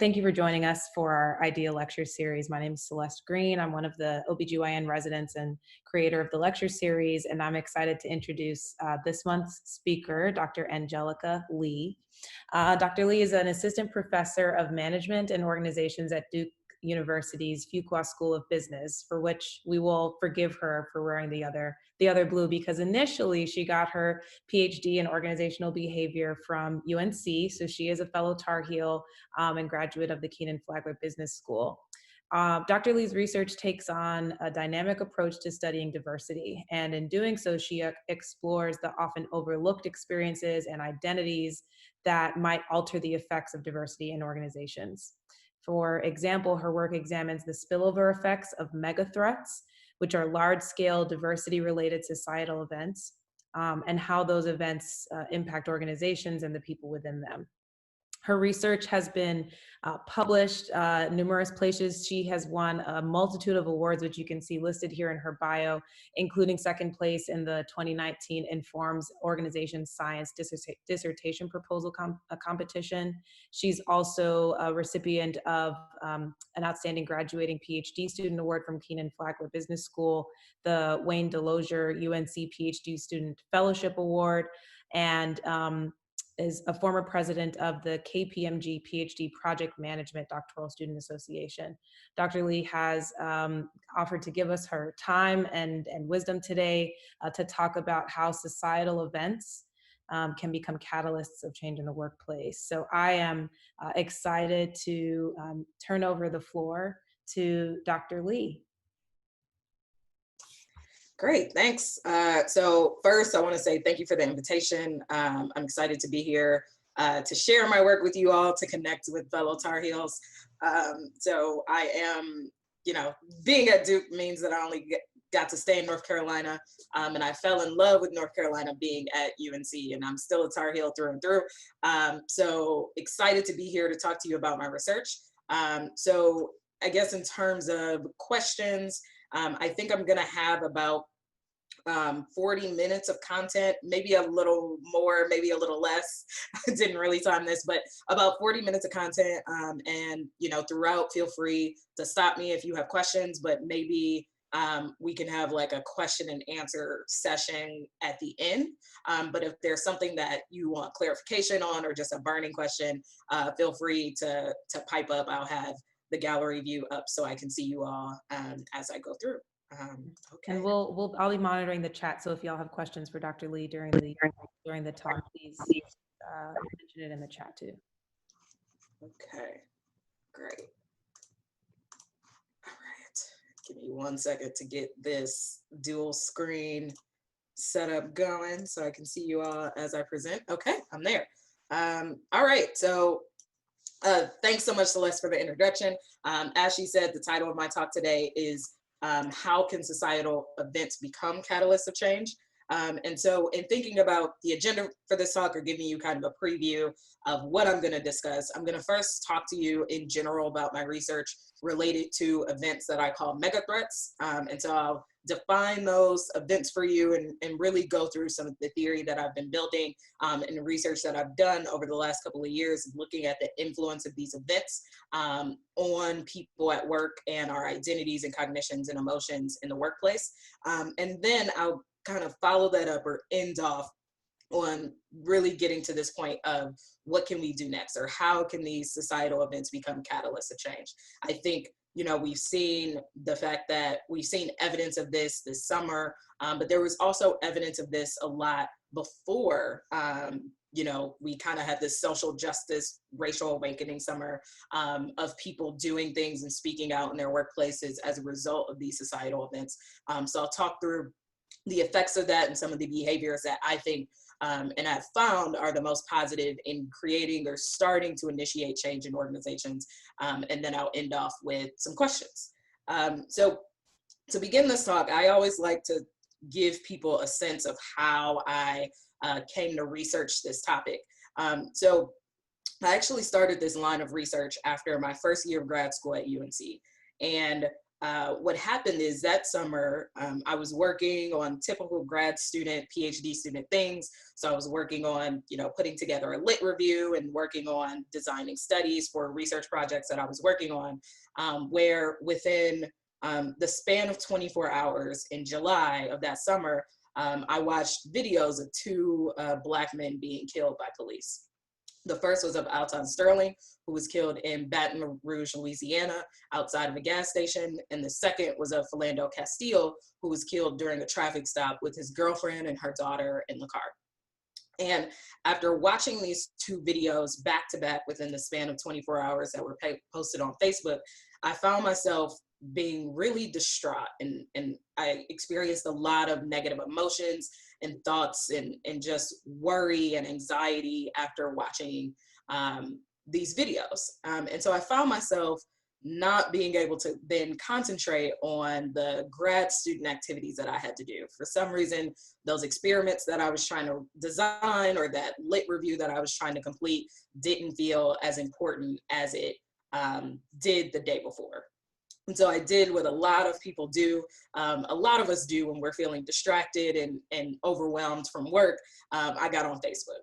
Thank you for joining us for our IDEA lecture series. My name is Celeste Green. I'm one of the OBGYN residents and creator of the lecture series, and I'm excited to introduce this month's speaker, Dr. Angelica Leigh. Dr. Leigh is an assistant professor of management and organizations at Duke University's Fuqua School of Business, for which we will forgive her for wearing the other blue, because initially she got her PhD in organizational behavior from UNC. So she is a fellow Tar Heel and graduate of the Keenan Flagler Business School. Dr. Leigh's research takes on a dynamic approach to studying diversity, and in doing so, she explores the often overlooked experiences and identities that might alter the effects of diversity in organizations. For example, her work examines the spillover effects of megathreats, which are large-scale diversity-related societal events, and how those events impact organizations and the people within them. Her research has been published numerous places. She has won a multitude of awards, which you can see listed here in her bio, including second place in the 2019 Informs Organization Science Dissertation Proposal competition. She's also a recipient of an outstanding graduating PhD student award from Keenan Flagler Business School, the Wayne Delosier UNC PhD Student Fellowship Award, and is a former president of the KPMG PhD Project Management Doctoral Student Association. Dr. Leigh has offered to give us her time and wisdom today to talk about how societal events can become catalysts of change in the workplace. So I am excited to turn over the floor to Dr. Leigh. Great, thanks. So first, I want to say thank you for the invitation. I'm excited to be here to share my work with you all, to connect with fellow Tar Heels. So I am, being at Duke means that I only got to stay in North Carolina, and I fell in love with North Carolina being at UNC, and I'm still a Tar Heel through and through. So excited to be here to talk to you about my research. So I guess in terms of questions, I think I'm going to have about 40 minutes of content, maybe a little more, maybe a little less. I didn't really time this, but about 40 minutes of content. And, throughout, feel free to stop me if you have questions, but maybe we can have like a question and answer session at the end. But if there's something that you want clarification on or just a burning question, feel free to pipe up. I'll have the gallery view up so I can see you all as I go through. Okay. And I'll be monitoring the chat. So if y'all have questions for Dr. Leigh during the talk, please mention it in the chat too. Okay, great. All right, give me 1 second to get this dual screen setup going so I can see you all as I present. Okay, I'm there. All right, so thanks so much, Celeste, for the introduction. As she said, the title of my talk today is how can societal events become catalysts of change? And so in thinking about the agenda for this talk, or giving you kind of a preview of what I'm going to discuss, I'm going to first talk to you in general about my research related to events that I call megathreats. And so I'll define those events for you and really go through some of the theory that I've been building and the research that I've done over the last couple of years, looking at the influence of these events on people at work and our identities and cognitions and emotions in the workplace. And then I'll kind of follow that up or end off on really getting to this point of what can we do next, or how can these societal events become catalysts of change. I think we've seen the fact that we've seen evidence of this summer, but there was also evidence of this a lot before. We kind of had this social justice, racial awakening summer of people doing things and speaking out in their workplaces as a result of these societal events. So I'll talk through the effects of that and some of the behaviors that I think and I've found are the most positive in creating or starting to initiate change in organizations. And then I'll end off with some questions. So to begin this talk, I always like to give people a sense of how I came to research this topic. So I actually started this line of research after my first year of grad school at UNC. And what happened is that summer, I was working on typical grad student, PhD student things. So I was working on, putting together a lit review and working on designing studies for research projects that I was working on, where within the span of 24 hours in July of that summer, I watched videos of two Black men being killed by police. The first was of Alton Sterling, who was killed in Baton Rouge, Louisiana, outside of a gas station. And the second was of Philando Castile, who was killed during a traffic stop with his girlfriend and her daughter in the car. And after watching these two videos back to back within the span of 24 hours that were posted on Facebook, I found myself being really distraught, and I experienced a lot of negative emotions and thoughts and just worry and anxiety after watching these videos. And so I found myself not being able to then concentrate on the grad student activities that I had to do. For some reason, those experiments that I was trying to design or that lit review that I was trying to complete didn't feel as important as it did the day before. And so I did what a lot of people do, a lot of us do when we're feeling distracted and overwhelmed from work. I got on Facebook.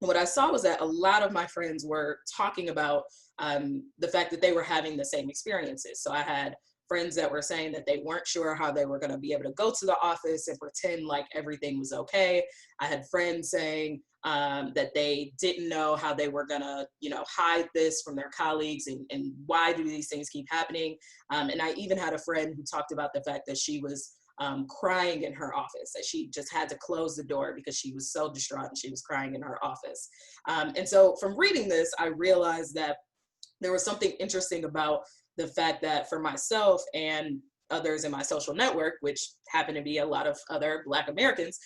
What I saw was that a lot of my friends were talking about the fact that they were having the same experiences. So I had friends that were saying that they weren't sure how they were going to be able to go to the office and pretend like everything was okay. I had friends saying that they didn't know how they were going to, hide this from their colleagues, and why do these things keep happening. And I even had a friend who talked about the fact that she was crying in her office, that she just had to close the door because she was so distraught and she was crying in her office. And so from reading this, I realized that there was something interesting about the fact that for myself and others in my social network, which happen to be a lot of other Black Americans,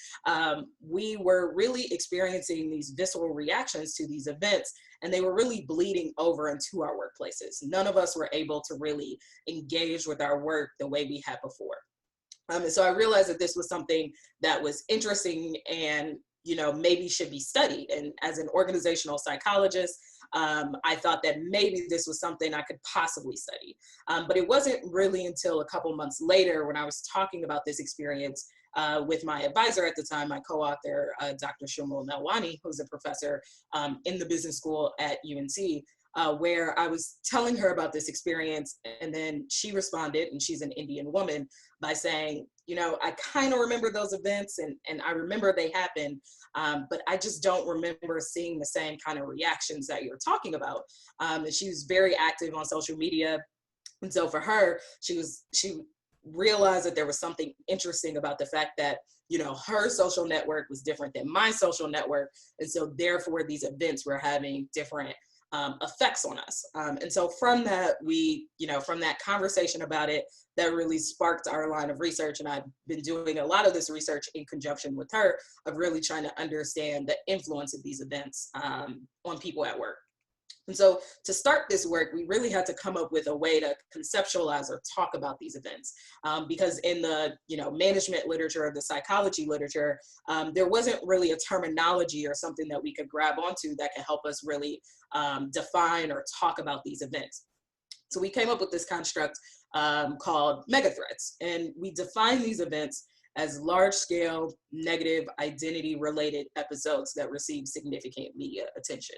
we were really experiencing these visceral reactions to these events, and they were really bleeding over into our workplaces. None of us were able to really engage with our work the way we had before. And so I realized that this was something that was interesting and maybe should be studied. And as an organizational psychologist, I thought that maybe this was something I could possibly study. But it wasn't really until a couple months later when I was talking about this experience with my advisor at the time, my co-author, Dr. Shumul Melwani, who's a professor in the business school at UNC, where I was telling her about this experience, and then she responded, and she's an Indian woman, by saying, I kind of remember those events, and I remember they happened, but I just don't remember seeing the same kind of reactions that you're talking about. And she was very active on social media. And so for her, she realized that there was something interesting about the fact that, her social network was different than my social network. And so therefore these events were having different effects on us. And so from that, from that conversation about it, that really sparked our line of research. And I've been doing a lot of this research in conjunction with her, of really trying to understand the influence of these events on people at work. And so to start this work, we really had to come up with a way to conceptualize or talk about these events. Because in the management literature, or the psychology literature, there wasn't really a terminology or something that we could grab onto that could help us really define or talk about these events. So we came up with this construct called megathreats. And we define these events as large-scale negative identity-related episodes that receive significant media attention.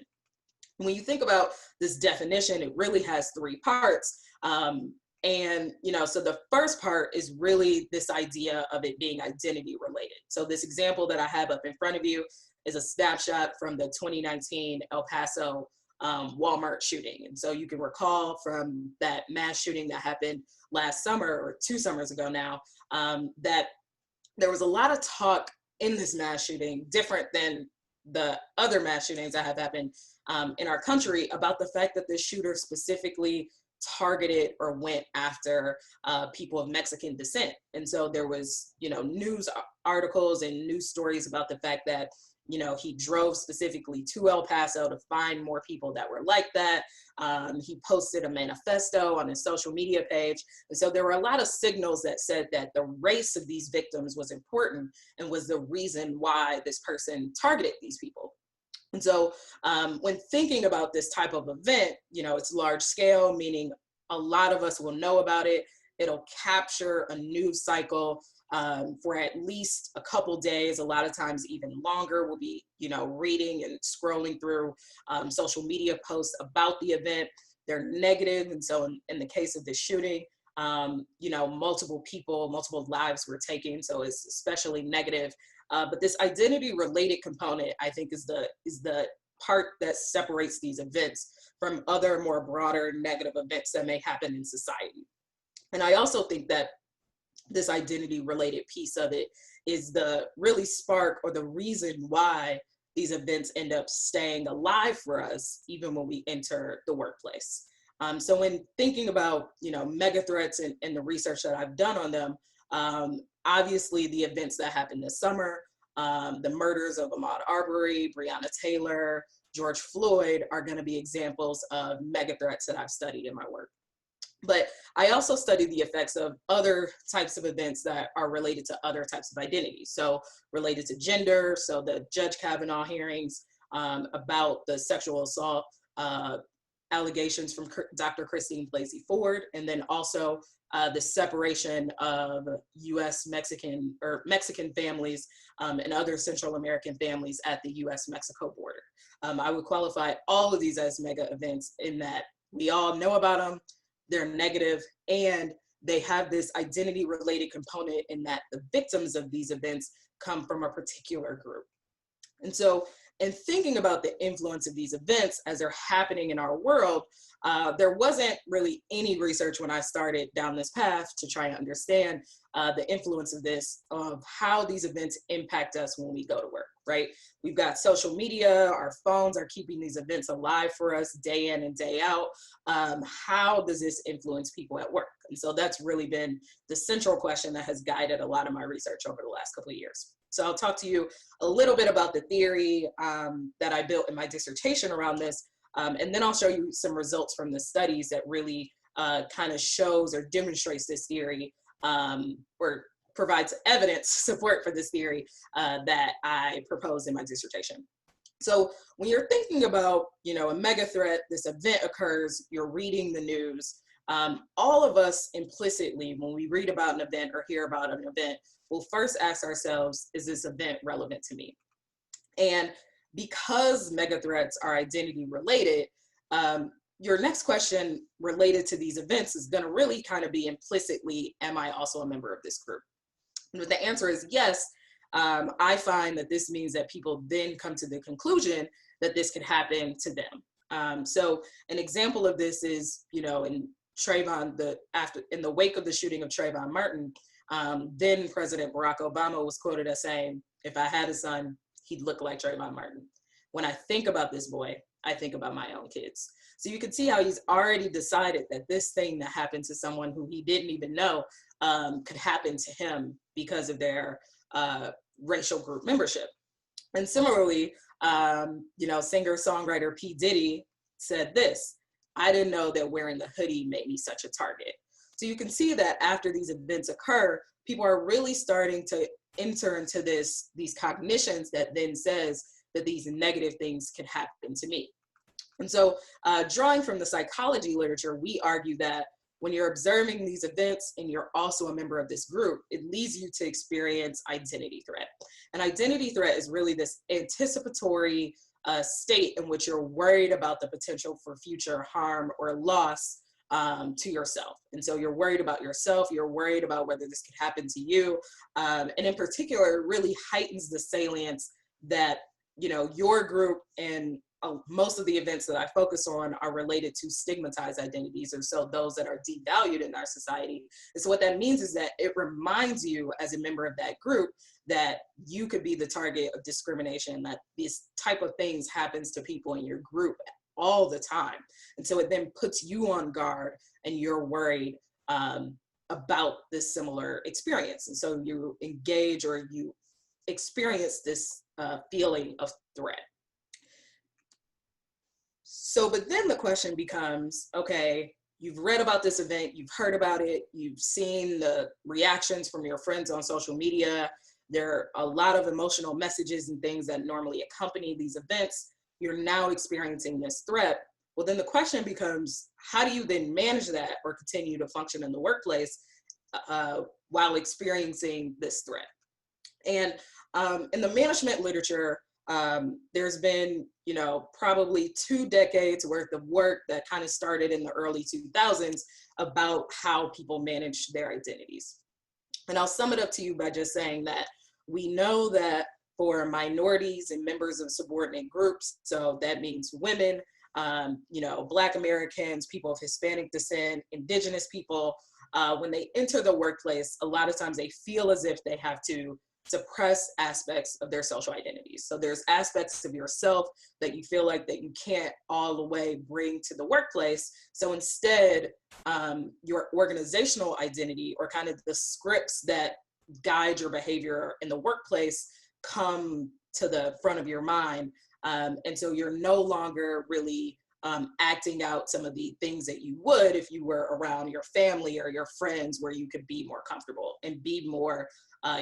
When you think about this definition, it really has three parts. So the first part is really this idea of it being identity related. So this example that I have up in front of you is a snapshot from the 2019 El Paso Walmart shooting. And so you can recall from that mass shooting that happened last summer, or 2 summers ago now, that there was a lot of talk in this mass shooting, different than the other mass shootings that have happened in our country, about the fact that the shooter specifically targeted or went after people of Mexican descent. And so there was, news articles and news stories about the fact that, he drove specifically to El Paso to find more people that were like that. He posted a manifesto on his social media page. And so there were a lot of signals that said that the race of these victims was important and was the reason why this person targeted these people. And so when thinking about this type of event, it's large scale, meaning a lot of us will know about it. It'll capture a news cycle for at least a couple days, a lot of times even longer. We'll be, reading and scrolling through social media posts about the event. They're negative, and so in the case of the shooting, multiple people, multiple lives were taken, so it's especially negative. But this identity-related component, I think, is the part that separates these events from other more broader negative events that may happen in society. And I also think that this identity related piece of it is the really spark or the reason why these events end up staying alive for us even when we enter the workplace. So when thinking about mega threats and the research that I've done on them, obviously the events that happened this summer, the murders of Ahmaud Arbery, Breonna Taylor, George Floyd are going to be examples of mega threats that I've studied in my work. But I also studied the effects of other types of events that are related to other types of identities. So related to gender, so the Judge Kavanaugh hearings about the sexual assault allegations from Dr. Christine Blasey Ford, and then also the separation of U.S. Mexican families and other Central American families at the U.S.-Mexico border. I would qualify all of these as mega events in that we all know about them, they're negative, and they have this identity-related component in that the victims of these events come from a particular group. And so in thinking about the influence of these events as they're happening in our world, there wasn't really any research when I started down this path to try and understand the influence of this, of how these events impact us when we go to work, right? We've got social media, our phones are keeping these events alive for us day in and day out. How does this influence people at work? And so that's really been the central question that has guided a lot of my research over the last couple of years. So I'll talk to you a little bit about the theory that I built in my dissertation around this, and then I'll show you some results from the studies that really kind of shows or demonstrates this theory, or provides evidence support for this theory that I proposed in my dissertation. So when you're thinking about, a mega threat, this event occurs, you're reading the news, all of us implicitly, when we read about an event or hear about an event, we'll first ask ourselves, is this event relevant to me? And because mega threats are identity related, your next question related to these events is going to really kind of be implicitly, am I also a member of this group? And if the answer is yes, I find that this means that people then come to the conclusion that this could happen to them. So an example of this is, in Trayvon, in the wake of the shooting of Trayvon Martin, then President Barack Obama was quoted as saying, if I had a son, he'd look like Trayvon Martin. When I think about this boy, I think about my own kids. So you can see how he's already decided that this thing that happened to someone who he didn't even know could happen to him because of their racial group membership. And similarly, singer-songwriter P. Diddy said this, I didn't know that wearing the hoodie made me such a target. So you can see that after these events occur, people are really starting to enter into these cognitions that then says that these negative things can happen to me. And so drawing from the psychology literature, we argue that when you're observing these events and you're also a member of this group, it leads you to experience identity threat. And identity threat is really this anticipatory state in which you're worried about the potential for future harm or loss to yourself. And so you're worried about yourself, you're worried about whether this could happen to you. And in particular, it really heightens the salience that, your group and most of the events that I focus on are related to stigmatized identities, or so those that are devalued in our society. And so what that means is that it reminds you as a member of that group that you could be the target of discrimination, that this type of things happens to people in your group all the time. And so it then puts you on guard and you're worried about this similar experience. And so you engage or you experience this feeling of threat. So, but then the question becomes, okay, you've read about this event, you've heard about it, you've seen the reactions from your friends on social media. There are a lot of emotional messages and things that normally accompany these events. You're now experiencing this threat. Well, then the question becomes, how do you then manage that or continue to function in the workplace while experiencing this threat? And in the management literature, there's been, probably 2 decades worth of work that kind of started in the early 2000s about how people manage their identities. And I'll sum it up to you by just saying that we know that for minorities and members of subordinate groups, so that means women, Black Americans, people of Hispanic descent, indigenous people, when they enter the workplace, a lot of times they feel as if they have to suppress aspects of their social identities. So there's aspects of yourself that you feel like that you can't all the way bring to the workplace. So instead, your organizational identity, or kind of the scripts that guide your behavior in the workplace, come to the front of your mind. And so you're no longer really acting out some of the things that you would if you were around your family or your friends, where you could be more comfortable and be more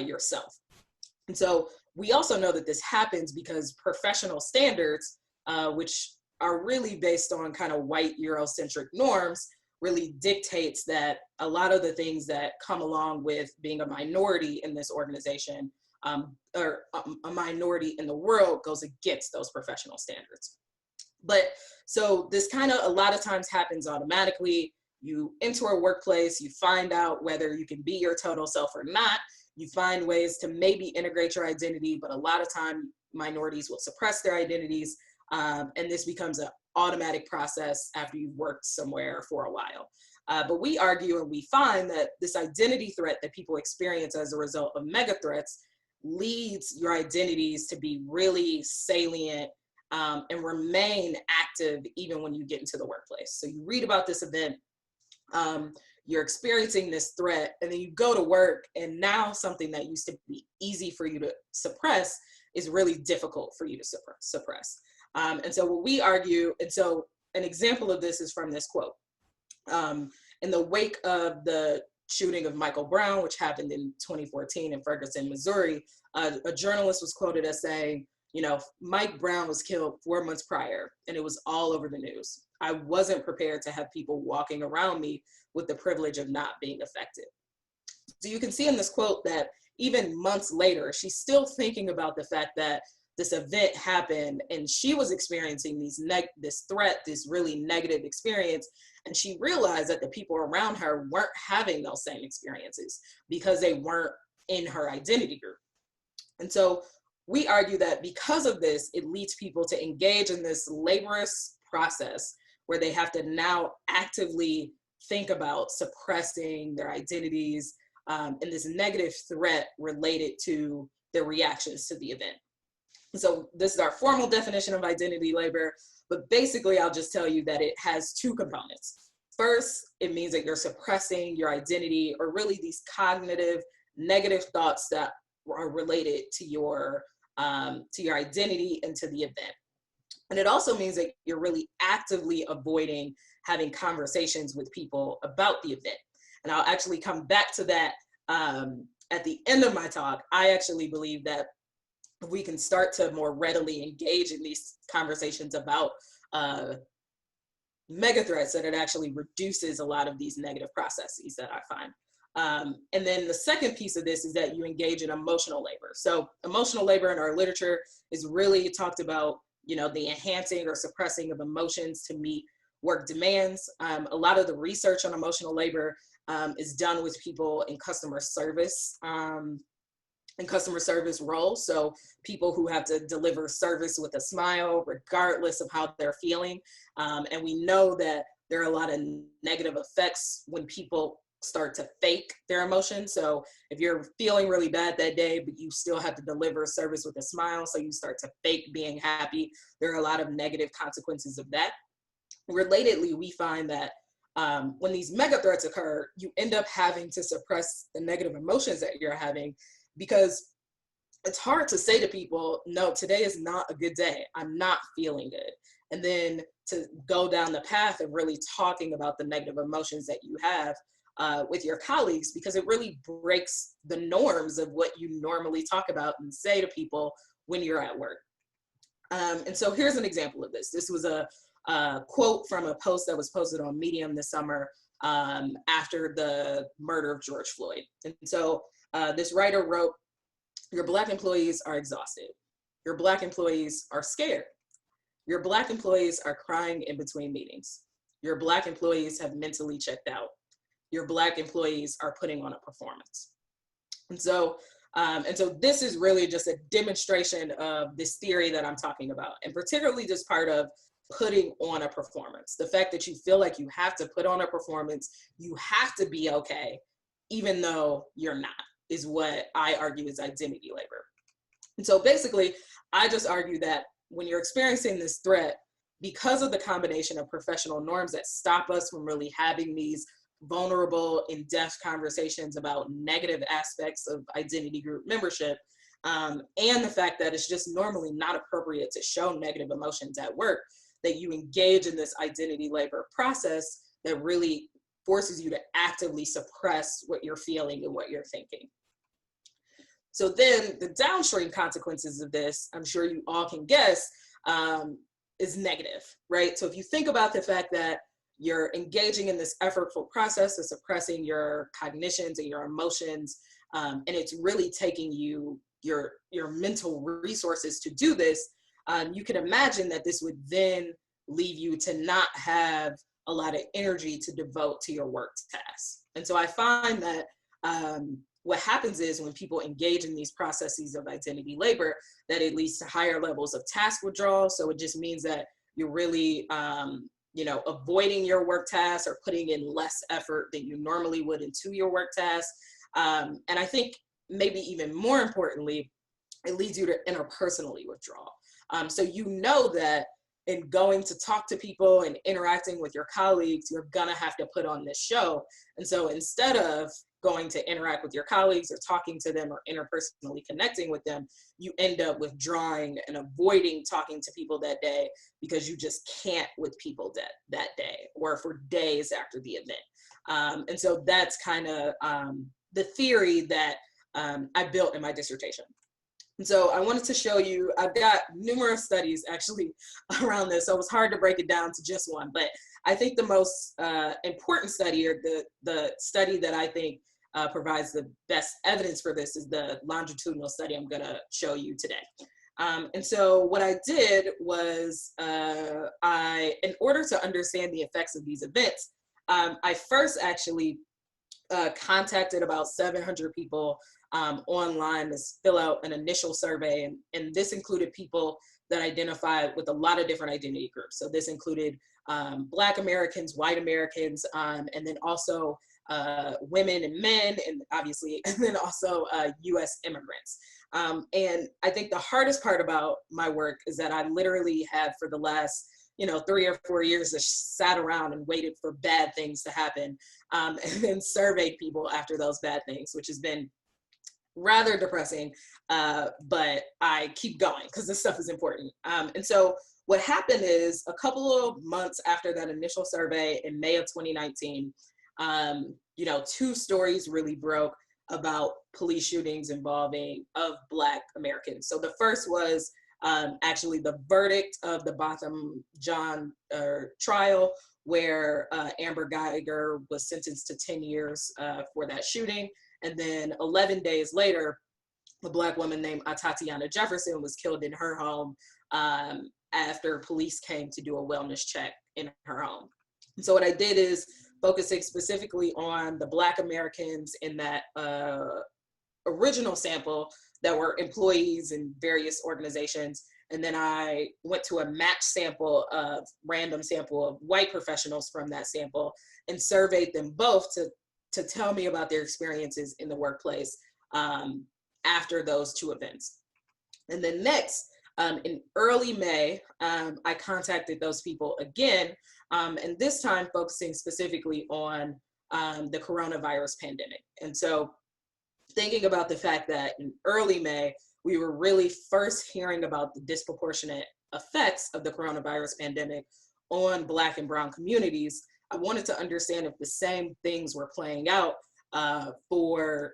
yourself. And so we also know that this happens because professional standards, which are really based on kind of white Eurocentric norms, really dictates that a lot of the things that come along with being a minority in this organization, or a minority in the world, goes against those professional standards. But so this kind of a lot of times happens automatically. You enter a workplace, you find out whether you can be your total self or not. You find ways to maybe integrate your identity, but a lot of time minorities will suppress their identities. And this becomes an automatic process after you've worked somewhere for a while. But we argue and we find that this identity threat that people experience as a result of mega threats leads your identities to be really salient and remain active even when you get into the workplace. So you read about this event, you're experiencing this threat, and then you go to work, and now something that used to be easy for you to suppress is really difficult for you to suppress. And so what we argue, and so an example of this is from this quote. In the wake of the shooting of Michael Brown, which happened in 2014 in Ferguson, Missouri, a journalist was quoted as saying, Mike Brown was killed 4 months prior, and it was all over the news. I wasn't prepared to have people walking around me with the privilege of not being affected. So you can see in this quote that even months later, she's still thinking about the fact that this event happened and she was experiencing this threat, this really negative experience. And she realized that the people around her weren't having those same experiences because they weren't in her identity group. And so we argue that because of this, it leads people to engage in this laborious process where they have to now actively think about suppressing their identities and this negative threat related to their reactions to the event. So this is our formal definition of identity labor, but basically I'll just tell you that it has two components. First, it means that you're suppressing your identity, or really these cognitive negative thoughts that are related to your identity and to the event. And it also means that you're really actively avoiding having conversations with people about the event. And I'll actually come back to that at the end of my talk. I actually believe that we can start to more readily engage in these conversations about mega threats, that it actually reduces a lot of these negative processes that I find. And then the second piece of this is that you engage in emotional labor. So emotional labor in our literature is really talked about, the enhancing or suppressing of emotions to meet work demands. A lot of the research on emotional labor is done with people in customer service roles. So people who have to deliver service with a smile, regardless of how they're feeling. And we know that there are a lot of negative effects when people start to fake their emotions. So if you're feeling really bad that day, but you still have to deliver service with a smile, so you start to fake being happy, there are a lot of negative consequences of that. Relatedly, we find that when these mega threats occur, you end up having to suppress the negative emotions that you're having, because it's hard to say to people, no, today is not a good day. I'm not feeling good. And then to go down the path of really talking about the negative emotions that you have with your colleagues, because it really breaks the norms of what you normally talk about and say to people when you're at work. And so here's an example of this. This was a quote from a post that was posted on Medium this summer after the murder of George Floyd. And so this writer wrote, "Your Black employees are exhausted. Your Black employees are scared. Your Black employees are crying in between meetings. Your Black employees have mentally checked out. Your Black employees are putting on a performance." And so this is really just a demonstration of this theory that I'm talking about, and particularly this part of putting on a performance. The fact that you feel like you have to put on a performance, you have to be okay, even though you're not, is what I argue is identity labor. And so basically, I just argue that when you're experiencing this threat, because of the combination of professional norms that stop us from really having these vulnerable, in-depth conversations about negative aspects of identity group membership, and the fact that it's just normally not appropriate to show negative emotions at work, that you engage in this identity labor process that really forces you to actively suppress what you're feeling and what you're thinking. So then the downstream consequences of this, I'm sure you all can guess, is negative, right? So if you think about the fact that you're engaging in this effortful process of suppressing your cognitions and your emotions, and it's really taking you your mental resources to do this, you can imagine that this would then leave you to not have a lot of energy to devote to your work tasks. And so I find that what happens is when people engage in these processes of identity labor, that it leads to higher levels of task withdrawal. So it just means that you're really avoiding your work tasks or putting in less effort than you normally would into your work tasks. And I think maybe even more importantly, it leads you to interpersonally withdraw. So you know that in going to talk to people and interacting with your colleagues, you're gonna have to put on this show. And so instead of going to interact with your colleagues or talking to them or interpersonally connecting with them, you end up withdrawing and avoiding talking to people that day because you just can't with people that day or for days after the event. And so that's kind of the theory that I built in my dissertation. And so I wanted to show you, I've got numerous studies actually around this, so it was hard to break it down to just one, but I think the most important study, or the study that I think provides the best evidence for this, is the longitudinal study I'm gonna show you today. And so what I did was, in order to understand the effects of these events, I first actually contacted about 700 people online to fill out an initial survey. And this included people that identified with a lot of different identity groups. So this included Black Americans, white Americans, and then also women and men, and obviously, and then also US immigrants. And I think the hardest part about my work is that I literally have, for the last 3 or 4 years, just sat around and waited for bad things to happen, and then surveyed people after those bad things, which has been rather depressing, but I keep going because this stuff is important. And so what happened is, a couple of months after that initial survey in May of 2019, 2 stories really broke about police shootings involving of Black Americans. So the first was actually the verdict of the Botham Jean trial, where Amber Geiger was sentenced to 10 years for that shooting. And then 11 days later, a Black woman named Tatiana Jefferson was killed in her home after police came to do a wellness check in her home. And so what I did is focusing specifically on the Black Americans in that original sample that were employees in various organizations. And then I went to a matched random sample of white professionals from that sample and surveyed them both to tell me about their experiences in the workplace after those 2 events. And then next, in early May, I contacted those people again, and this time focusing specifically on the coronavirus pandemic. And so thinking about the fact that in early May, we were really first hearing about the disproportionate effects of the coronavirus pandemic on Black and Brown communities, I wanted to understand if the same things were playing out for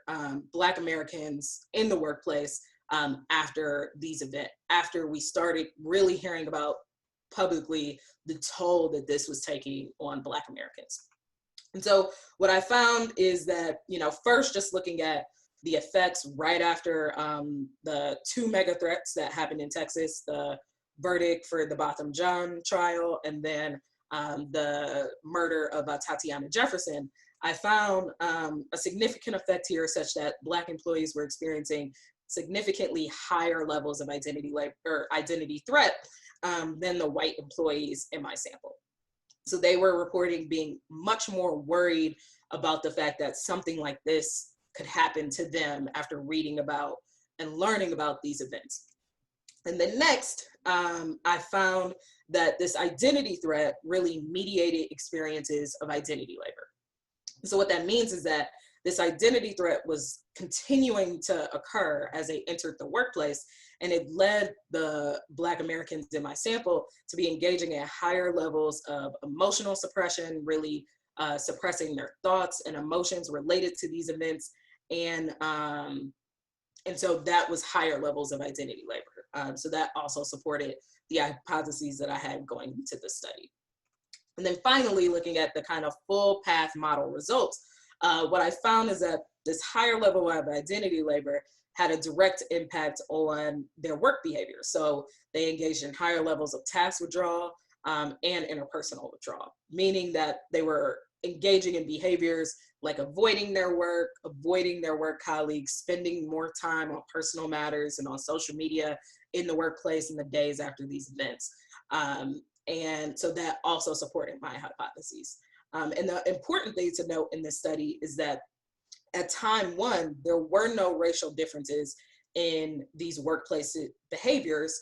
Black Americans in the workplace after these events, after we started really hearing about publicly the toll that this was taking on Black Americans. And so what I found is that, first just looking at the effects right after the two mega threats that happened in Texas, the verdict for the Botham Jean trial, and then the murder of Tatiana Jefferson, I found a significant effect here such that Black employees were experiencing significantly higher levels of identity threat than the white employees in my sample. So they were reporting being much more worried about the fact that something like this could happen to them after reading about and learning about these events. And then next, I found that this identity threat really mediated experiences of identity labor. So what that means is that this identity threat was continuing to occur as they entered the workplace, and it led the Black Americans in my sample to be engaging at higher levels of emotional suppression, really suppressing their thoughts and emotions related to these events. And so that was higher levels of identity labor. So that also supported the hypotheses that I had going into the study. And then finally, looking at the kind of full path model results, what I found is that this higher level of identity labor had a direct impact on their work behavior. So they engaged in higher levels of task withdrawal and interpersonal withdrawal, meaning that they were engaging in behaviors like avoiding their work colleagues, spending more time on personal matters and on social media in the workplace in the days after these events. And so that also supported my hypotheses. And the important thing to note in this study is that at time one, there were no racial differences in these workplace behaviors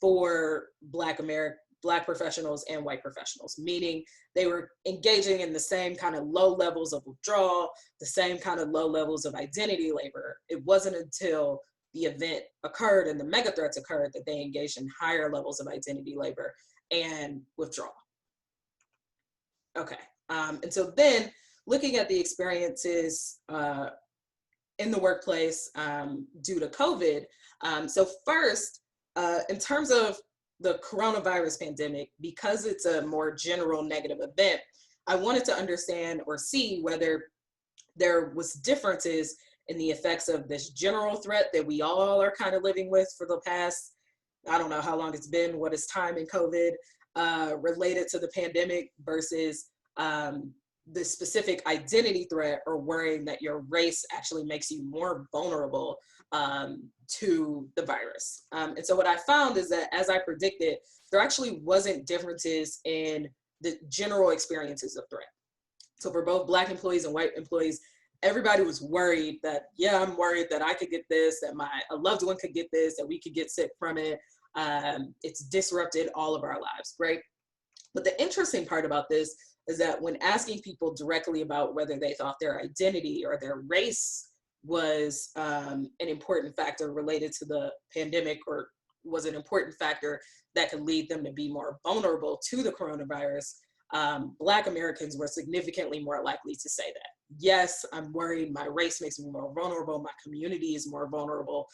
for Black professionals and white professionals, meaning they were engaging in the same kind of low levels of withdrawal, the same kind of low levels of identity labor. It wasn't until the event occurred and the mega threats occurred that they engaged in higher levels of identity labor and withdrawal. Okay, and so then looking at the experiences in the workplace due to COVID. So first, in terms of the coronavirus pandemic, because it's a more general negative event, I wanted to understand or see whether there was differences in the effects of this general threat that we all are kind of living with for the past, I don't know how long it's been, what is time in COVID, related to the pandemic versus the specific identity threat or worrying that your race actually makes you more vulnerable to the virus. And so what I found is that, as I predicted, there actually wasn't differences in the general experiences of threat. So for both Black employees and white employees, everybody was worried that, yeah, I'm worried that I could get this, that a loved one could get this, that we could get sick from it. It's disrupted all of our lives, right? But the interesting part about this is that when asking people directly about whether they thought their identity or their race was an important factor related to the pandemic, or was an important factor that could lead them to be more vulnerable to the coronavirus, Black Americans were significantly more likely to say that. Yes, I'm worried, my race makes me more vulnerable, my community is more vulnerable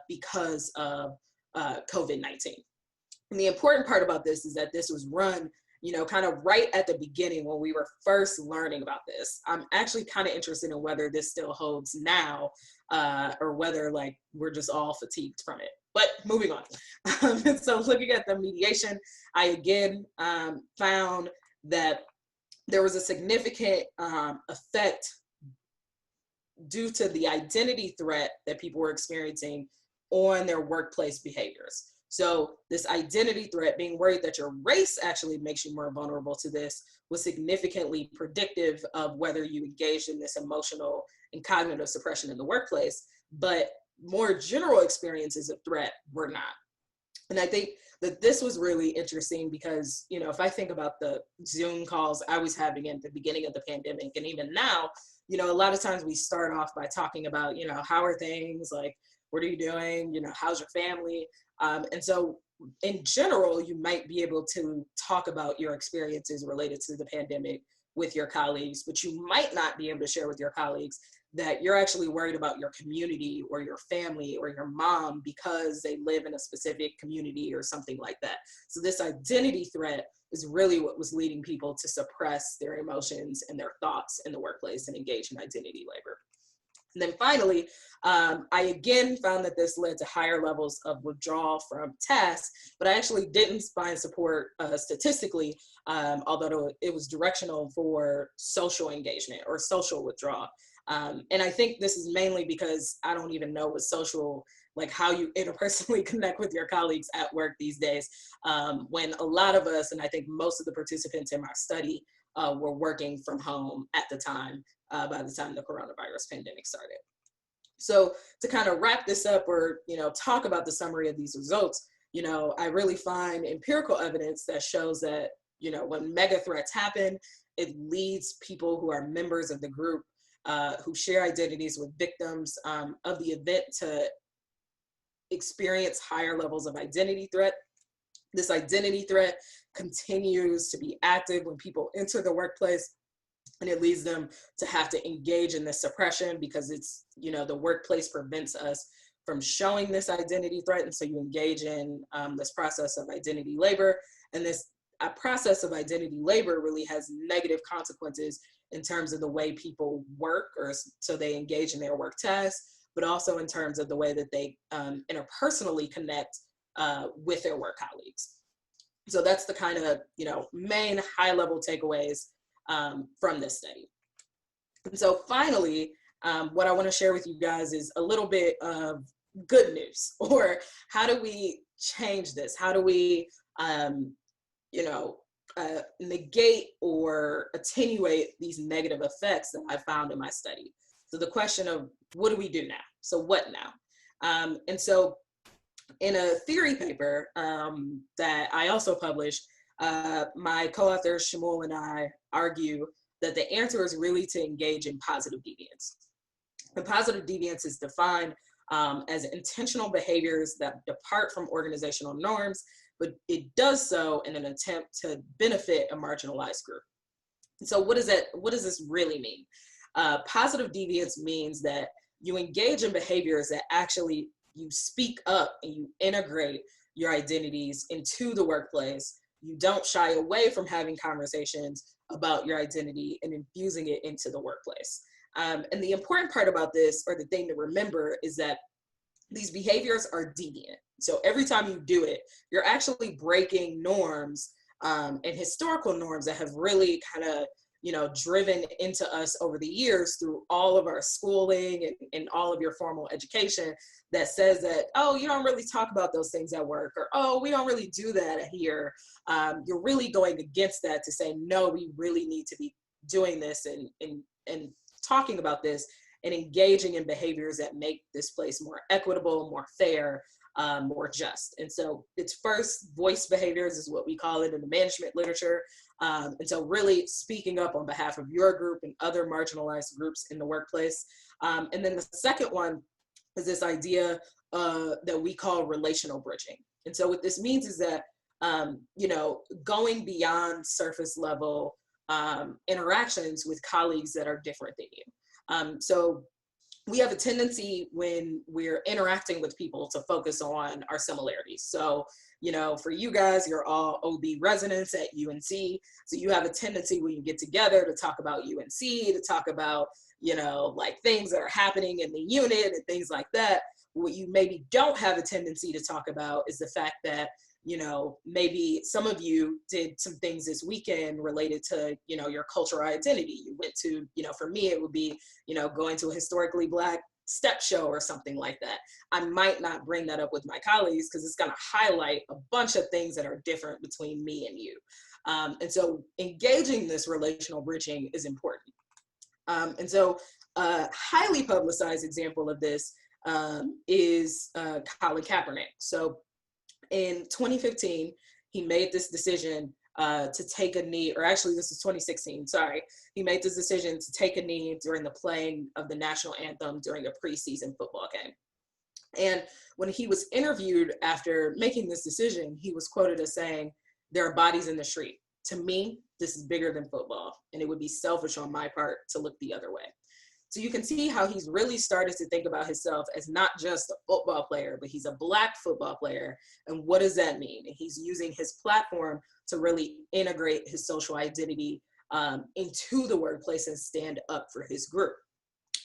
because of COVID-19. And the important part about this is that this was run, kind of right at the beginning when we were first learning about this. I'm actually kind of interested in whether this still holds now or whether we're just all fatigued from it. But moving on. So looking at the mediation, I again found that there was a significant effect due to the identity threat that people were experiencing on their workplace behaviors. So this identity threat, being worried that your race actually makes you more vulnerable to this, was significantly predictive of whether you engaged in this emotional and cognitive suppression in the workplace. But more general experiences of threat were not. And I think that this was really interesting because, if I think about the Zoom calls I was having at the beginning of the pandemic, and even now, a lot of times we start off by talking about, how are things, what are you doing? How's your family? And so in general, you might be able to talk about your experiences related to the pandemic with your colleagues, but you might not be able to share with your colleagues that you're actually worried about your community or your family or your mom because they live in a specific community or something like that. So this identity threat is really what was leading people to suppress their emotions and their thoughts in the workplace and engage in identity labor. And then finally, I again found that this led to higher levels of withdrawal from tasks, but I actually didn't find support statistically, although it was directional for social engagement or social withdrawal. And I think this is mainly because I don't even know what social, like how you interpersonally connect with your colleagues at work these days, when a lot of us, and I think most of the participants in my study, were working from home at the time, by the time the coronavirus pandemic started. So to kind of wrap this up or, talk about the summary of these results, I really find empirical evidence that shows that, when mega threats happen, it leads people who are members of the group who share identities with victims of the event to experience higher levels of identity threat. This identity threat continues to be active when people enter the workplace, and it leads them to have to engage in this suppression because it's, the workplace prevents us from showing this identity threat. And so you engage in this process of identity labor. And this process of identity labor really has negative consequences in terms of the way people work, or so they engage in their work tasks, but also in terms of the way that they interpersonally connect with their work colleagues. So that's the kind of, main high level takeaways from this study. And so finally, what I want to share with you guys is a little bit of good news, or how do we change this? How do we, negate or attenuate these negative effects that I found in my study? So the question of what do we do now? So what now? And so in a theory paper that I also published, my co-author Shmuel and I argue that the answer is really to engage in positive deviance. And positive deviance is defined as intentional behaviors that depart from organizational norms, but it does so in an attempt to benefit a marginalized group. So what does this really mean? Positive deviance means that you engage in behaviors that actually you speak up and you integrate your identities into the workplace. You don't shy away from having conversations about your identity and infusing it into the workplace. And the important part about this, or the thing to remember, is that these behaviors are deviant. So every time you do it, you're actually breaking norms and historical norms that have really kind of, driven into us over the years through all of our schooling and all of your formal education, that says that, oh, you don't really talk about those things at work, or, oh, we don't really do that here. You're really going against that to say, no, we really need to be doing this and talking about this and engaging in behaviors that make this place more equitable, more fair, more just. And so it's first voice behaviors is what we call it in the management literature. And so really speaking up on behalf of your group and other marginalized groups in the workplace. And then the second one is this idea that we call relational bridging. And so what this means is that, going beyond surface level interactions with colleagues that are different than you. So we have a tendency when we're interacting with people to focus on our similarities. So, for you guys, you're all OB residents at UNC. So you have a tendency when you get together to talk about UNC, to talk about, like things that are happening in the unit and things like that. What you maybe don't have a tendency to talk about is the fact that, maybe some of you did some things this weekend related to, your cultural identity. You went to, for me, it would be, going to a historically Black step show or something like that. I might not bring that up with my colleagues because it's going to highlight a bunch of things that are different between me and you. And so engaging this relational bridging is important. And so a highly publicized example of this is Colin Kaepernick. So in 2015, he made this decision to take a knee, or actually this is 2016, sorry. He made this decision to take a knee during the playing of the national anthem during a preseason football game. And when he was interviewed after making this decision, he was quoted as saying, "There are bodies in the street. To me, this is bigger than football, and it would be selfish on my part to look the other way. So you can see how he's really started to think about himself as not just a football player, but he's a Black football player. And what does that mean? And he's using his platform to really integrate his social identity into the workplace and stand up for his group.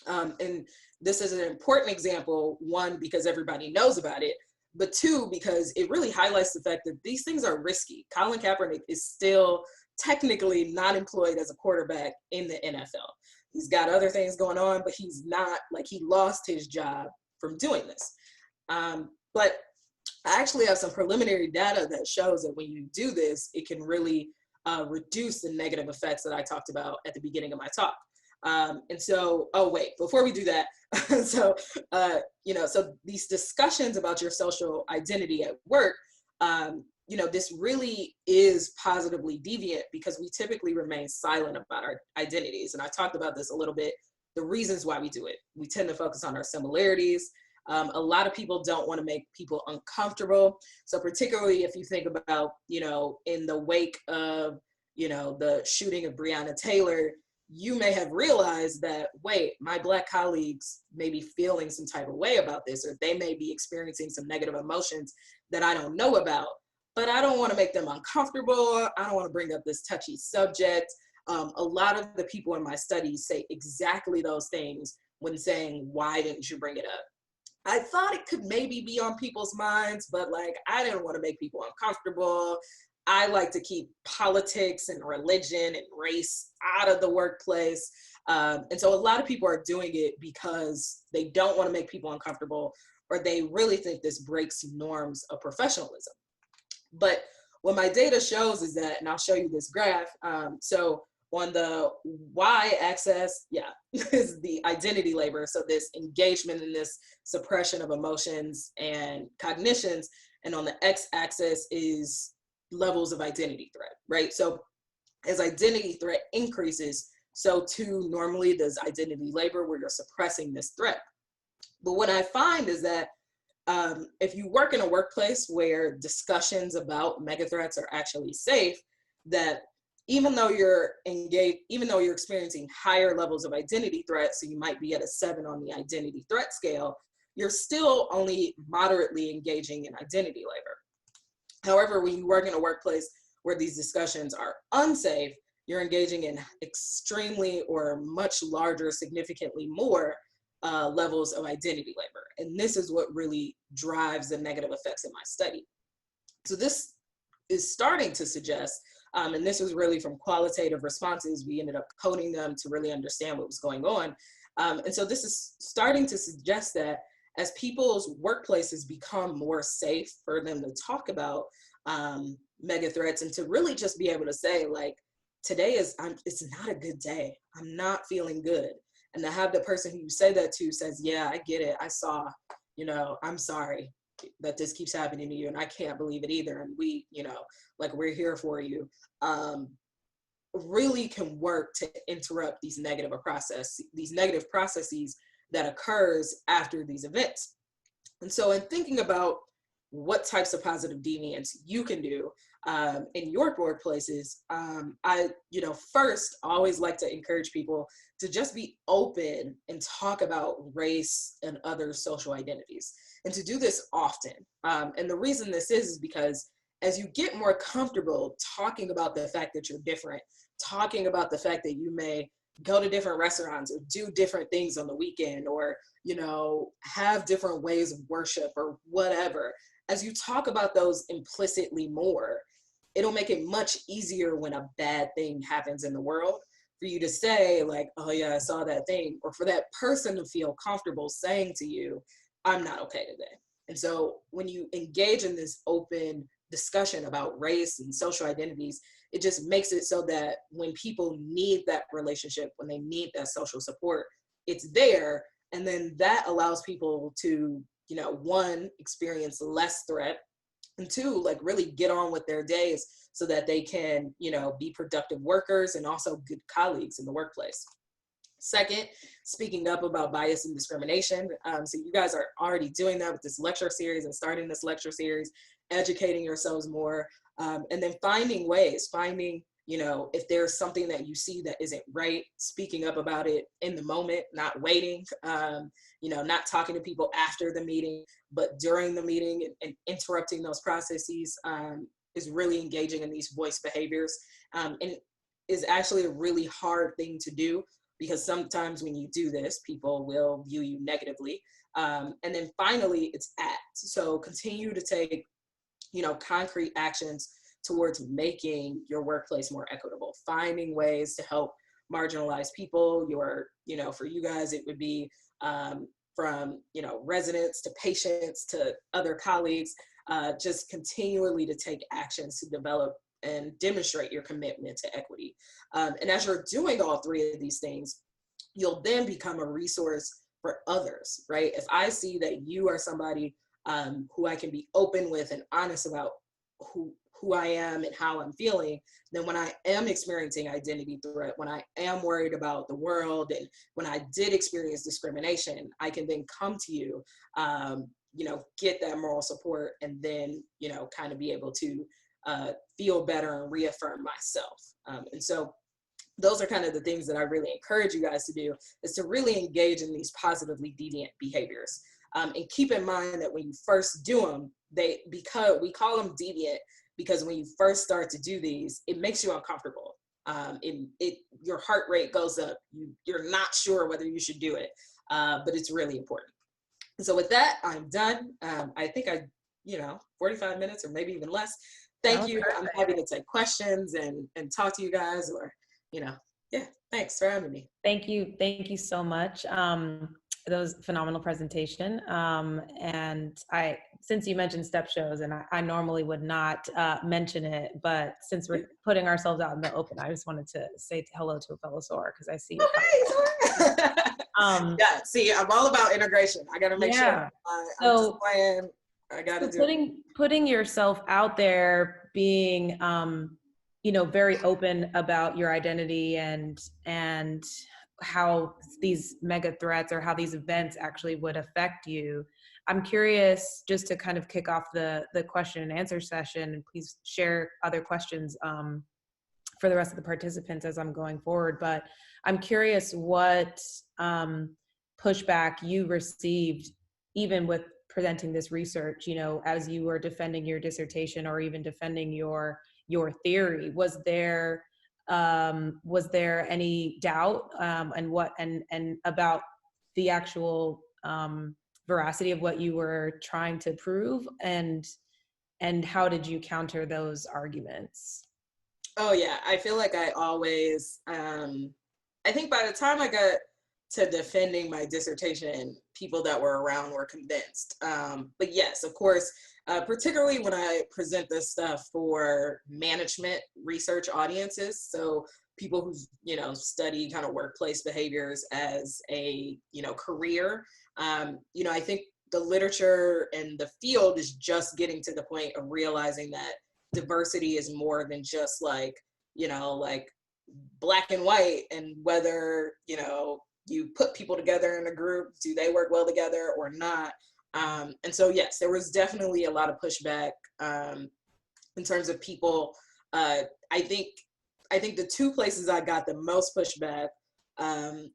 And this is an important example, one, because everybody knows about it, but two, because it really highlights the fact that these things are risky. Colin Kaepernick is still technically not employed as a quarterback in the NFL. He's got other things going on, but he's not, like, he lost his job from doing this. But I actually have some preliminary data that shows that when you do this, it can really reduce the negative effects that I talked about at the beginning of my talk. And so, oh wait, before we do that, so, so these discussions about your social identity at work, this really is positively deviant because we typically remain silent about our identities. And I talked about this a little bit, the reasons why we do it. We tend to focus on our similarities. A lot of people don't want to make people uncomfortable. So particularly if you think about, in the wake of, the shooting of Breonna Taylor, you may have realized that, wait, my Black colleagues may be feeling some type of way about this, or they may be experiencing some negative emotions that I don't know about, but I don't want to make them uncomfortable. I don't want to bring up this touchy subject. A lot of the people in my studies say exactly those things when saying, why didn't you bring it up? I thought it could maybe be on people's minds, but I didn't want to make people uncomfortable. I like to keep politics and religion and race out of the workplace. And so a lot of people are doing it because they don't want to make people uncomfortable, or they really think this breaks norms of professionalism. But what my data shows is that, and I'll show you this graph. So on the y-axis, is the identity labor. So this engagement in this suppression of emotions and cognitions. And on the x-axis is levels of identity threat, right? So as identity threat increases, so too normally does identity labor, where you're suppressing this threat. But what I find is that if you work in a workplace where discussions about megathreats are actually safe, that even though you're engaged, even though you're experiencing higher levels of identity threat, so you might be at a 7 on the identity threat scale, you're still only moderately engaging in identity labor. However, when you work in a workplace where these discussions are unsafe, you're engaging in extremely or much larger, significantly more levels of identity labor. And this is what really drives the negative effects in my study. So this is starting to suggest, and this was really from qualitative responses, we ended up coding them to really understand what was going on. And so this is starting to suggest that as people's workplaces become more safe for them to talk about mega threats, and to really just be able to say, today it's not a good day. I'm not feeling good. And to have the person who you say that to says, yeah, I get it. I saw, I'm sorry that this keeps happening to you, and I can't believe it either. And we, we're here for you. Really can work to interrupt these negative processes that occurs after these events. And so in thinking about what types of positive deviance you can do in your workplaces, I first always like to encourage people to just be open and talk about race and other social identities, and to do this often. And the reason this is because as you get more comfortable talking about the fact that you're different, talking about the fact that you may go to different restaurants or do different things on the weekend, or, have different ways of worship or whatever, as you talk about those implicitly more, it'll make it much easier when a bad thing happens in the world for you to say, oh yeah, I saw that thing, or for that person to feel comfortable saying to you, I'm not okay today. And so when you engage in this open discussion about race and social identities, it just makes it so that when people need that relationship, when they need that social support, it's there. And then that allows people to, one, experience less threat, and two, really get on with their days so that they can, be productive workers and also good colleagues in the workplace. Second, speaking up about bias and discrimination. So you guys are already doing that with this lecture series and starting this lecture series, educating yourselves more, and then finding you know, if there's something that you see that isn't right, speaking up about it in the moment, not waiting, you know, not talking to people after the meeting, but during the meeting, and interrupting those processes is really engaging in these voice behaviors. And is actually a really hard thing to do, because sometimes when you do this, people will view you negatively. And then finally, it's act. So continue to take, you know, concrete actions towards making your workplace more equitable, finding ways to help marginalized people. You know, for you guys, it would be from, you know, residents to patients to other colleagues, just continually to take actions to develop and demonstrate your commitment to equity. And as you're doing all three of these things, you'll then become a resource for others, right? If I see that you are somebody who I can be open with and honest about who I am and how I'm feeling, then when I am experiencing identity threat, when I am worried about the world, and when I did experience discrimination, I can then come to you, you know, get that moral support, and then, you know, kind of be able to feel better and reaffirm myself. And so those are kind of the things that I really encourage you guys to do, is to really engage in these positively deviant behaviors. And keep in mind that when you first do them, because we call them deviant, because when you first start to do these, it makes you uncomfortable. Your heart rate goes up. You're not sure whether you should do it, but it's really important. And so with that, I'm done. I think 45 minutes or maybe even less. Thank you. I'm happy to take questions and talk to you guys, or, you know, yeah, thanks for having me. Thank you. Thank you so much. That was a phenomenal presentation. And since you mentioned step shows, and I normally would not mention it, but since we're putting ourselves out in the open, I just wanted to say hello to a fellow SOAR, because I see. Okay, yeah, see, I'm all about integration. I got to make sure. I'm just playing. I got to do putting yourself out there, being you know, very open about your identity and how these mega threats or how these events actually would affect you. I'm curious, just to kind of kick off the question and answer session, and please share other questions for the rest of the participants as I'm going forward. But I'm curious what pushback you received, even with presenting this research, you know, as you were defending your dissertation or even defending your theory. Was there any doubt and about the actual veracity of what you were trying to prove, and how did you counter those arguments? Oh yeah, I feel like I always, I think by the time I got to defending my dissertation, people that were around were convinced. But yes, of course, particularly when I present this stuff for management research audiences, so people who, you know, study kind of workplace behaviors as a, you know, career, you know, I think the literature and the field is just getting to the point of realizing that diversity is more than just like, you know, like black and white, and whether, you know, you put people together in a group, do they work well together or not? And so, yes, there was definitely a lot of pushback in terms of people. I think the two places I got the most pushback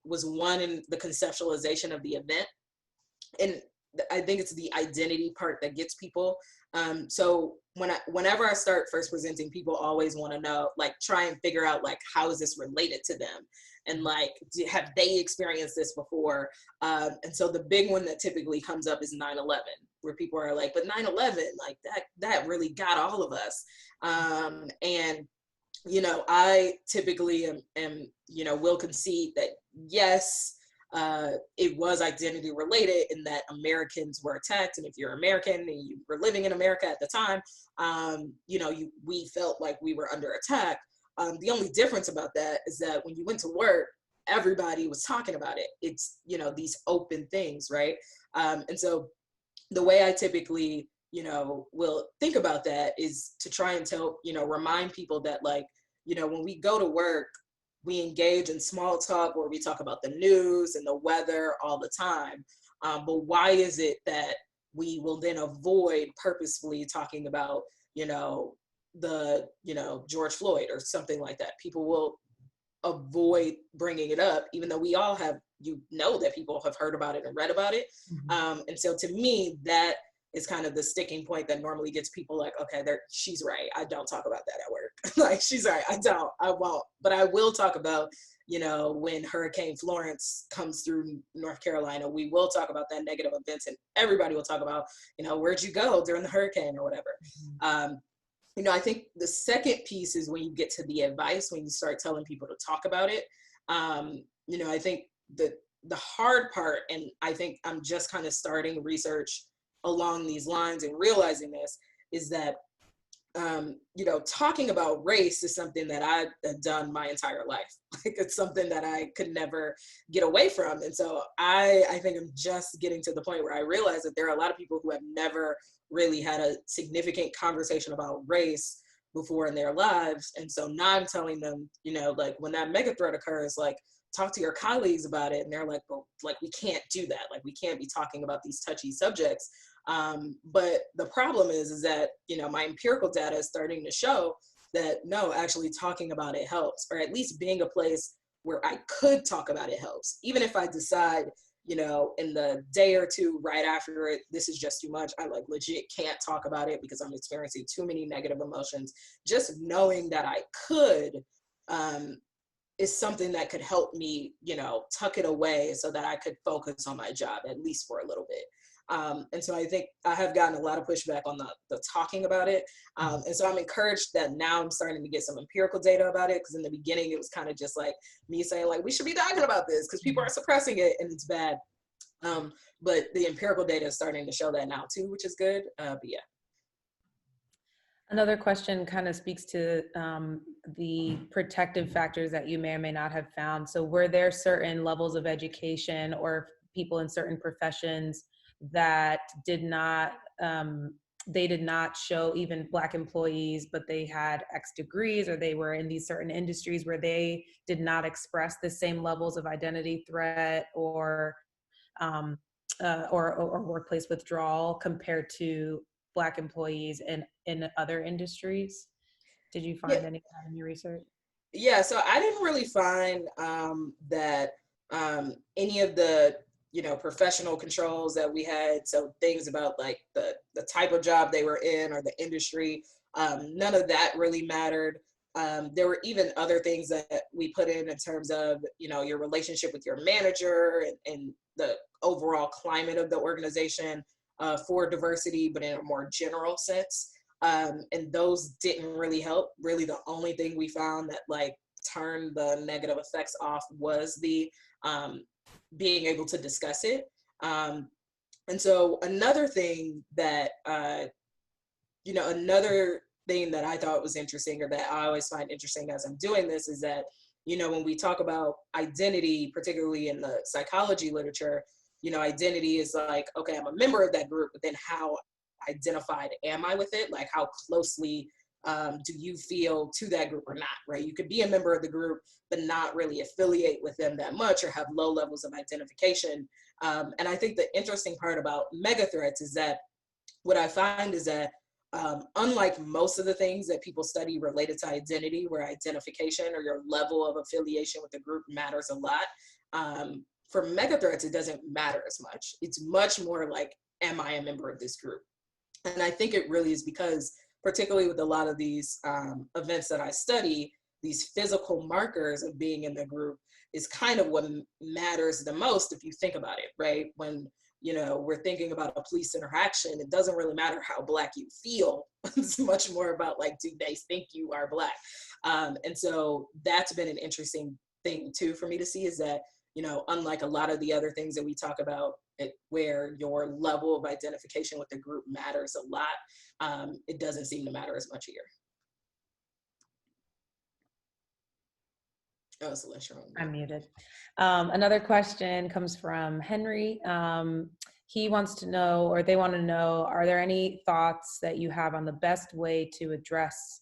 was one in the conceptualization of the event. And I think it's the identity part that gets people. So whenever I start first presenting, people always want to know, like, try and figure out, like, how is this related to them? And like, have they experienced this before? And so the big one that typically comes up is 9/11, where people are like, but 9/11, like that really got all of us. And, you know, I typically am, you know, will concede that yes, it was identity related in that Americans were attacked. And if you're American and you were living in America at the time, you know, we felt like we were under attack. The only difference about that is that when you went to work, everybody was talking about it. It's, you know, these open things, right? And so the way I typically, you know, will think about that is to try and remind people that, like, you know, when we go to work, we engage in small talk where we talk about the news and the weather all the time. But why is it that we will then avoid purposefully talking about, you know, the, George Floyd or something like that. People will avoid bringing it up, even though we all have, that people have heard about it and read about it. And so to me, that is kind of the sticking point that normally gets people like, okay, she's right. I don't talk about that at work. Like, she's right. I won't, but I will talk about, when Hurricane Florence comes through North Carolina, we will talk about that negative events, and everybody will talk about, where'd you go during the hurricane or whatever. I think the second piece is when you get to the advice, when you start telling people to talk about it. I think the hard part, and I think I'm just kind of starting research along these lines and realizing this, is that talking about race is something that I've done my entire life. Like, it's something that I could never get away from. And so I think I'm just getting to the point where I realize that there are a lot of people who have never really had a significant conversation about race before in their lives. And so now I'm telling them, like, when that mega threat occurs, like, talk to your colleagues about it. And they're like, well, like, we can't do that. Like, we can't be talking about these touchy subjects. But the problem is that, my empirical data is starting to show that no, actually talking about it helps, or at least being a place where I could talk about it helps. Even if I decide, in the day or two right after it, this is just too much, I like legit can't talk about it because I'm experiencing too many negative emotions. Just knowing that I could, is something that could help me, tuck it away so that I could focus on my job, at least for a little bit. And so I think I have gotten a lot of pushback on the talking about it. And so I'm encouraged that now I'm starting to get some empirical data about it, because in the beginning it was kind of just like me saying, like, we should be talking about this because people are suppressing it and it's bad. But the empirical data is starting to show that now too, which is good. But yeah. Another question kind of speaks to the protective factors that you may or may not have found. So were there certain levels of education or people in certain professions that did not, they did not show even Black employees, but they had X degrees, or they were in these certain industries where they did not express the same levels of identity threat or workplace withdrawal compared to Black employees in other industries? Did you Yeah. find any of that in your research? Yeah, so I didn't really find that any of the professional controls that we had. So things about like the type of job they were in or the industry, none of that really mattered. There were even other things that we put in terms of your relationship with your manager and the overall climate of the organization for diversity, but in a more general sense. And those didn't really help. Really, the only thing we found that like turned the negative effects off was the being able to discuss it. And so another thing that another thing that I thought was interesting, or that I always find interesting as I'm doing this, is that when we talk about identity, particularly in the psychology literature, identity is like, okay, I'm a member of that group, but then how identified am I with it? Like, how closely do you feel to that group or not, right? You could be a member of the group, but not really affiliate with them that much, or have low levels of identification. And I think the interesting part about mega threats is that what I find is that unlike most of the things that people study related to identity, where identification or your level of affiliation with the group matters a lot, for mega threats, it doesn't matter as much. It's much more like, am I a member of this group? And I think it really is because, particularly with a lot of these events that I study, these physical markers of being in the group is kind of what matters the most if you think about it, right? When we're thinking about a police interaction, it doesn't really matter how Black you feel. It's much more about like, do they think you are Black? And so that's been an interesting thing too for me to see, is that unlike a lot of the other things that we talk about, where your level of identification with the group matters a lot, it doesn't seem to matter as much here. Oh, Celeste, I'm muted. Another question comes from Henry. He wants to know, or they want to know, are there any thoughts that you have on the best way to address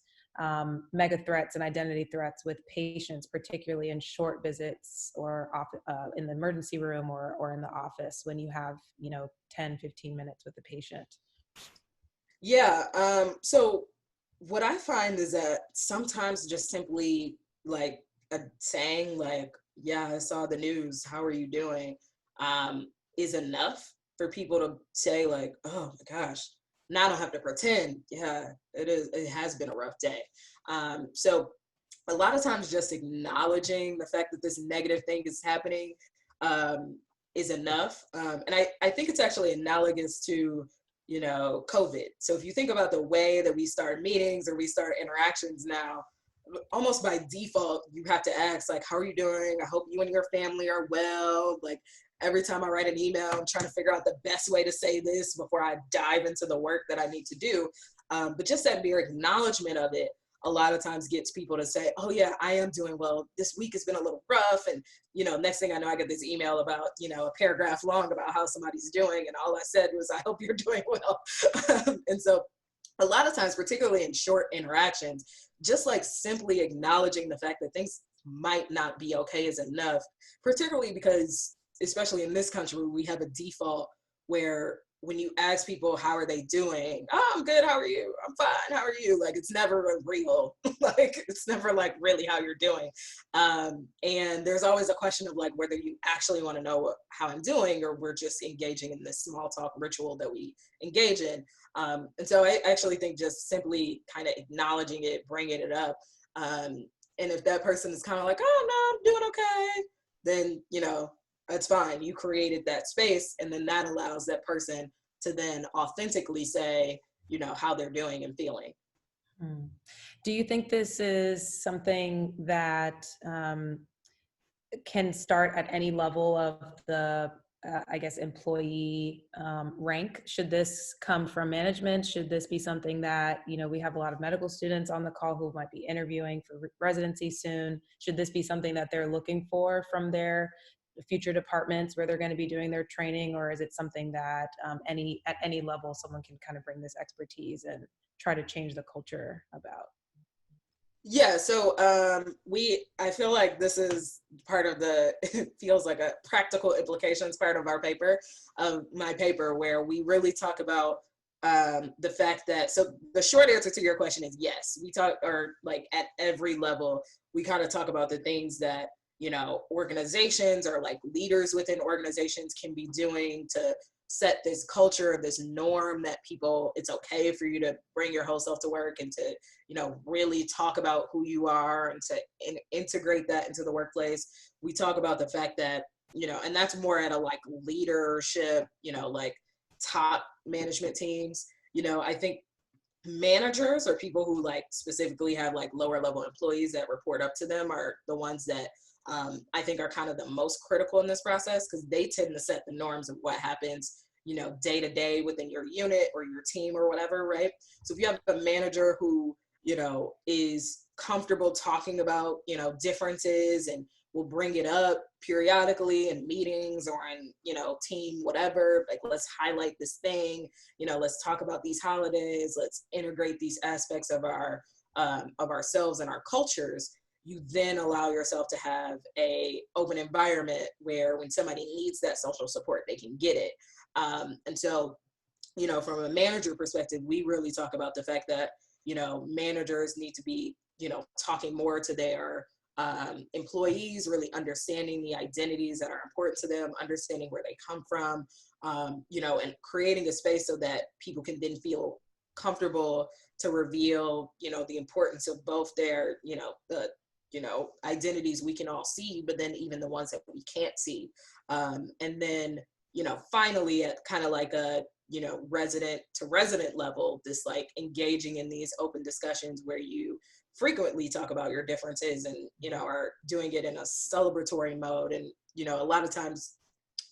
mega threats and identity threats with patients, particularly in short visits or in the emergency room or in the office when you have 10, 15 minutes with the patient? Yeah. So what I find is that sometimes just simply like saying like, yeah, I saw the news, how are you doing? Is enough for people to say like, oh my gosh, now I don't have to pretend. Yeah, it has been a rough day. So a lot of times just acknowledging the fact that this negative thing is happening um, is enough. And I think it's actually analogous to, COVID. So if you think about the way that we start meetings or we start interactions now, almost by default, you have to ask like, how are you doing? I hope you and your family are well. Like every time I write an email, I'm trying to figure out the best way to say this before I dive into the work that I need to do. But just that mere acknowledgement of it a lot of times gets people to say, oh yeah, I am doing well. This week has been a little rough. And, next thing I know, I get this email about, a paragraph long about how somebody's doing. And all I said was, I hope you're doing well. And so a lot of times, particularly in short interactions, just like simply acknowledging the fact that things might not be okay is enough, particularly because, especially in this country, we have a default where when you ask people how are they doing, oh, I'm good, how are you, I'm fine, how are you, like it's never real. Like it's never like really how you're doing. And there's always a question of like whether you actually want to know how I'm doing or we're just engaging in this small talk ritual that we engage in. And so I actually think just simply kind of acknowledging it, bringing it up, and if that person is kind of like, oh no, I'm doing okay, then that's fine. You created that space, and then that allows that person to then authentically say, how they're doing and feeling. Hmm. Do you think this is something that can start at any level of the, I guess, employee rank? Should this come from management? Should this be something that, we have a lot of medical students on the call who might be interviewing for residency soon. Should this be something that they're looking for from their future departments where they're going to be doing their training? Or is it something that at any level, someone can kind of bring this expertise and try to change the culture about? Yeah, so I feel like this is part of the it feels like a practical implications part of our paper, of my paper, where we really talk about the fact that, so the short answer to your question is yes, we talk, or like at every level we kind of talk about the things that organizations or like leaders within organizations can be doing to set this culture, this norm that people, it's okay for you to bring your whole self to work and to really talk about who you are and to integrate that into the workplace. We talk about the fact that, and that's more at a like leadership, like top management teams. I think managers or people who like specifically have like lower level employees that report up to them are the ones that I think are kind of the most critical in this process, because they tend to set the norms of what happens, day to day within your unit or your team or whatever, right? So if you have a manager who, is comfortable talking about, differences and will bring it up periodically in meetings or in, team, whatever, like let's highlight this thing, let's talk about these holidays, let's integrate these aspects of ourselves and our cultures. You then allow yourself to have a open environment where when somebody needs that social support, they can get it. And so, from a manager perspective, we really talk about the fact that, managers need to be, talking more to their employees, really understanding the identities that are important to them, understanding where they come from, and creating a space so that people can then feel comfortable to reveal, the importance of both their, the identities we can all see, but then even the ones that we can't see. And then, finally at kind of like a, resident to resident level, this like engaging in these open discussions where you frequently talk about your differences and, are doing it in a celebratory mode. And, a lot of times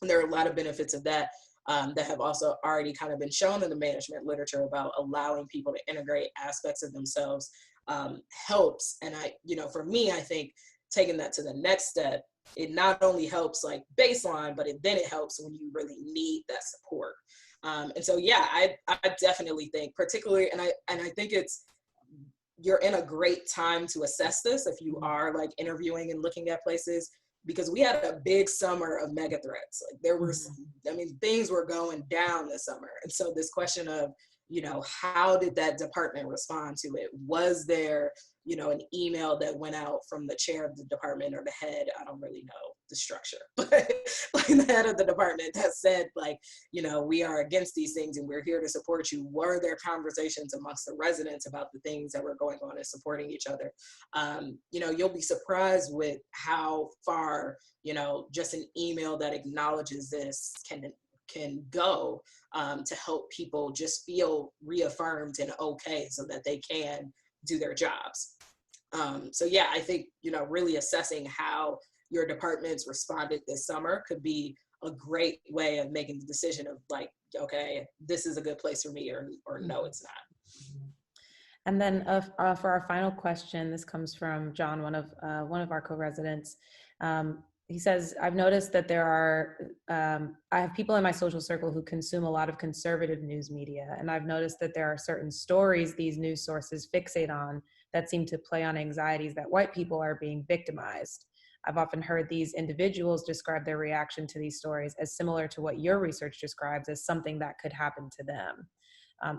there are a lot of benefits of that that have also already kind of been shown in the management literature about allowing people to integrate aspects of themselves helps. And for me, I think taking that to the next step, it not only helps like baseline, but then it helps when you really need that support. And so, yeah, I definitely think particularly, and I think you're in a great time to assess this if you are like interviewing and looking at places, because we had a big summer of mega threats. Like there were, things were going down this summer. And so this question of, how did that department respond to it? Was there, an email that went out from the chair of the department or the head? I don't really know the structure, but like the head of the department that said, like, we are against these things and we're here to support you. Were there conversations amongst the residents about the things that were going on and supporting each other? You'll be surprised with how far, just an email that acknowledges this can go, to help people just feel reaffirmed and okay so that they can do their jobs. So yeah, I think, really assessing how your departments responded this summer could be a great way of making the decision of like, okay, this is a good place for me, or no, it's not. And then for our final question, this comes from John, one of our co-residents. He says, I've noticed that I have people in my social circle who consume a lot of conservative news media. And I've noticed that there are certain stories these news sources fixate on that seem to play on anxieties that white people are being victimized. I've often heard these individuals describe their reaction to these stories as similar to what your research describes as something that could happen to them.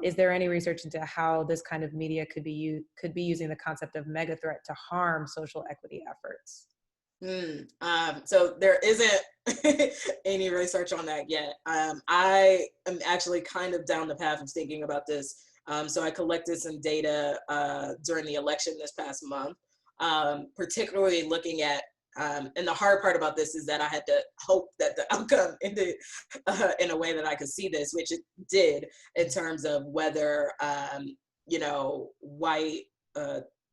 Is there any research into how this kind of media could be using the concept of mega threat to harm social equity efforts? So there isn't any research on that yet. I am actually kind of down the path of thinking about this. So I collected some data during the election this past month, particularly looking at, and the hard part about this is that I had to hope that the outcome ended in a way that I could see this, which it did, in terms of whether, white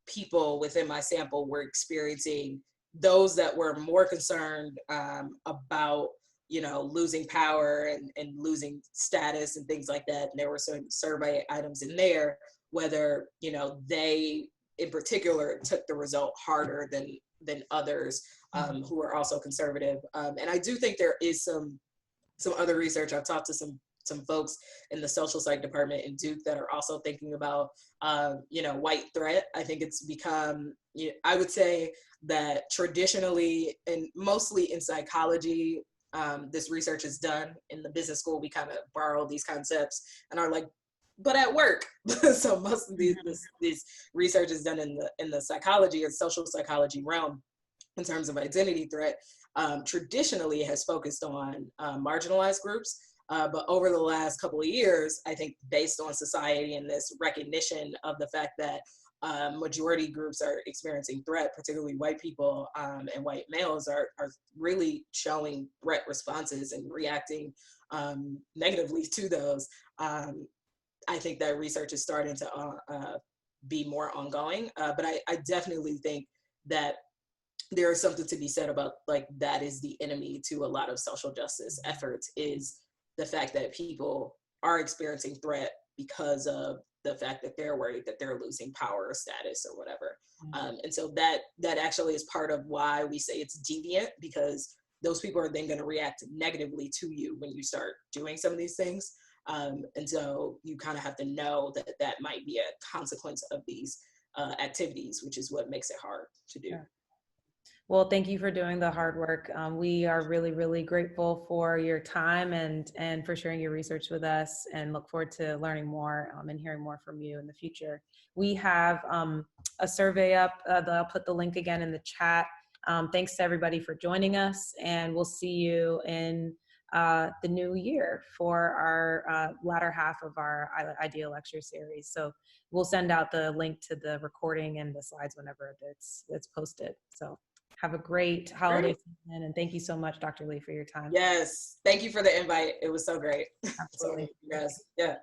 people within my sample were experiencing, those that were more concerned about, losing power and losing status and things like that. And there were some survey items in there, whether, they in particular took the result harder than others who are also conservative. And I do think there is some other research. I've talked to some folks in the social psych department in Duke that are also thinking about, white threat. I think it's become, I would say that traditionally and mostly in psychology, this research is done. In the business school, we kind of borrow these concepts and are like, but at work. So most of these research is done in the psychology or social psychology realm in terms of identity threat. Traditionally has focused on marginalized groups. But over the last couple of years, I think based on society and this recognition of the fact that majority groups are experiencing threat, particularly white people and white males are really showing threat responses and reacting negatively to those. I think that research is starting to be more ongoing, but I definitely think that there is something to be said about, like, that is the enemy to a lot of social justice efforts, is the fact that people are experiencing threat because of the fact that they're worried that they're losing power or status or whatever. And so that actually is part of why we say it's deviant, because those people are then going to react negatively to you when you start doing some of these things. And so you kind of have to know that that might be a consequence of these activities, which is what makes it hard to do. Sure. Well, thank you for doing the hard work. We are really, really grateful for your time and for sharing your research with us, and look forward to learning more and hearing more from you in the future. We have a survey up that I'll put the link again in the chat. Thanks to everybody for joining us, and we'll see you in the new year for our latter half of our Idea Lecture series. So we'll send out the link to the recording and the slides whenever it's posted. So have a great holiday season, and thank you so much, Dr. Leigh, for your time. Yes, thank you for the invite. It was so great. Absolutely. So, you guys, yeah.